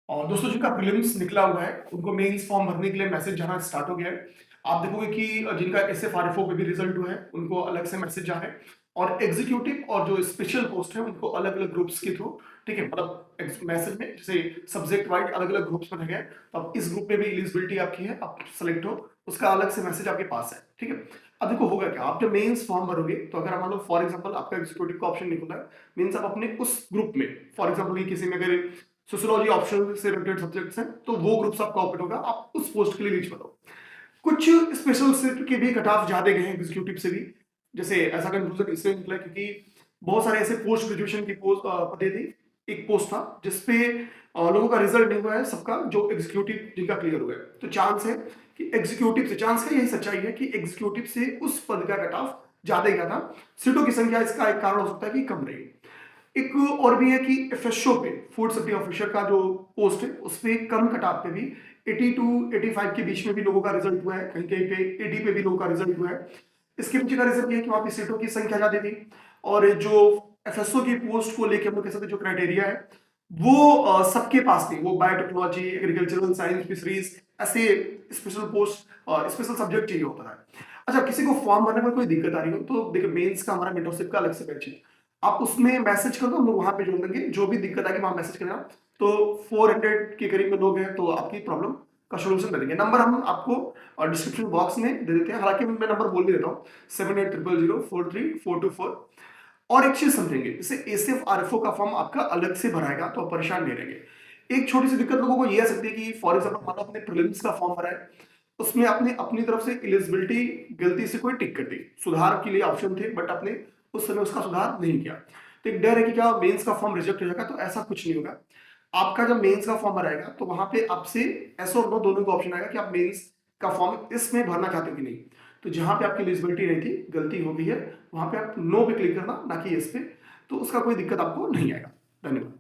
और दोस्तों जिनका प्रीलिम्स निकला हुआ है, उनको मेंस फॉर्म भरने के लिए मैसेज जाना स्टार्ट हो गया है। आप देखोगे कि जिनका एसएफआरएफओ पे भी रिजल्ट हुआ है, उनको अलग से मैसेज जा रहे हैं और एग्जीक्यूटिव और जो स्पेशल पोस्ट है, उनको अलग-अलग ग्रुप्स के थ्रू, ठीक है? मतलब मैसेज में जैसे सब्जेक्ट वाइज अलग-अलग ग्रुप्स बनाए गए हैं, तो अब इस ग्रुप में भी एलिजिबिलिटी आपकी है, आप सेलेक्ट हो, उसका अलग से मैसेज आपके पास है, ठीक है? अब देखो होगा क्या, आप जब मेंस फॉर्म भरोगे, तो अगर मान लो फॉर एग्जांपल आपका एग्जीक्यूटिव का ऑप्शन निकला है, मींस आप अपने उस ग्रुप में, फॉर एग्जांपल किसी में अगर सोशियोलॉजी ऑप्शनल से रिलेटेड सब्जेक्ट्स हैं, तो वो ग्रुप्स आपका ओपन होगा, आप उस पोस्ट के लिए रीच करो। कुछ स्पेशल सेट के भी कट ऑफ ज्यादा गए हैं एग्जीक्यूटिव से भी, जैसे ऐसा कंक्लूजन इसलिए निकला क्योंकि बहुत सारे ऐसे पोस्ट ग्रेजुएशन की पोस्ट पदे थी। एक पोस्ट था जिसपे लोगों का रिजल्ट नहीं हुआ है सबका, जो एग्जीक्यूटिव जिनका क्लियर हुआ है, तो चांस है कि एग्जीक्यूटिव से, चांस है, यही सच्चाई है कि एग्जीक्यूटिव से उस पद का कट ऑफ ज्यादा गया था। सीटों की संख्या इसका एक कारण हो सकता है कि कम रही। एक और भी है कि एफएसओ पे, फूड सेफ्टी ऑफिसर का जो पोस्ट है, उस पे कम कटऑफ पे भी 80 टू 85 के बीच में भी लोगों का रिजल्ट हुआ है, कहीं कहीं पे 80 पे भी लोगों का रिजल्ट हुआ है। इसके पीछे का रीजन ये है कि वहां पे सीटों की संख्या ज्यादा थी और जो एफएसओ की पोस्ट को लेकर हम लोग कह सकते हैं, जो क्राइटेरिया है वो सबके पास थी। वो बायोटेक्नोलॉजी, एग्रीकल्चरल साइंस, फिशरीज, ऐसे स्पेशल पोस्ट, स्पेशल सब्जेक्ट चाहिए होता है। अच्छा, किसी को फॉर्म भरने में कोई दिक्कत आ रही हो तो देखिए, मेंस का हमारा मेंटरशिप का अलग से बैच है, आप उसमें मैसेज कर दो, हम लोग वहां पे जोड़ देंगे। जो भी दिक्कत आएगी वहां मैसेज करना। तो 400 के करीब में लोग हैं, तो आपकी प्रॉब्लम का सोल्यूशन कर देंगे। नंबर हम आपको डिस्क्रिप्शन बॉक्स में दे देते हैं, हालांकि मैं नंबर बोल भी देता हूँ, 78000434। और एक चीज समझेंगे, जैसे एसीएफ आरएफओ का फॉर्म आपका अलग से भराएगा, तो आप परेशान नहीं रहेंगे। एक छोटी सी दिक्कत लोगों को ये आ सकती है कि फॉर एग्जाम्पल मान लो अपने प्रीलिम्स का फॉर्म भरा है, उसमें आपने अपनी तरफ से एलिजिबिलिटी गलती से कोई टिक कर दी, सुधार के लिए ऑप्शन थे, बट आपने उस समय उसका सुधार नहीं किया, तो एक डर है कि क्या मेंस का फॉर्म रिजेक्ट हो जाएगा। तो ऐसा कुछ नहीं होगा। आपका जब मेंस का फॉर्म भराएगा, तो वहां पे आपसे एस और नो दोनों का ऑप्शन आएगा कि आप मेंस का फॉर्म इसमें भरना चाहते हो कि नहीं। तो जहां पे आपकी एलिजिबिलिटी नहीं थी, गलती हो गई है, वहां पे आप नो पे क्लिक करना, ना कि यस पे, तो उसका कोई दिक्कत आपको नहीं आएगा। धन्यवाद।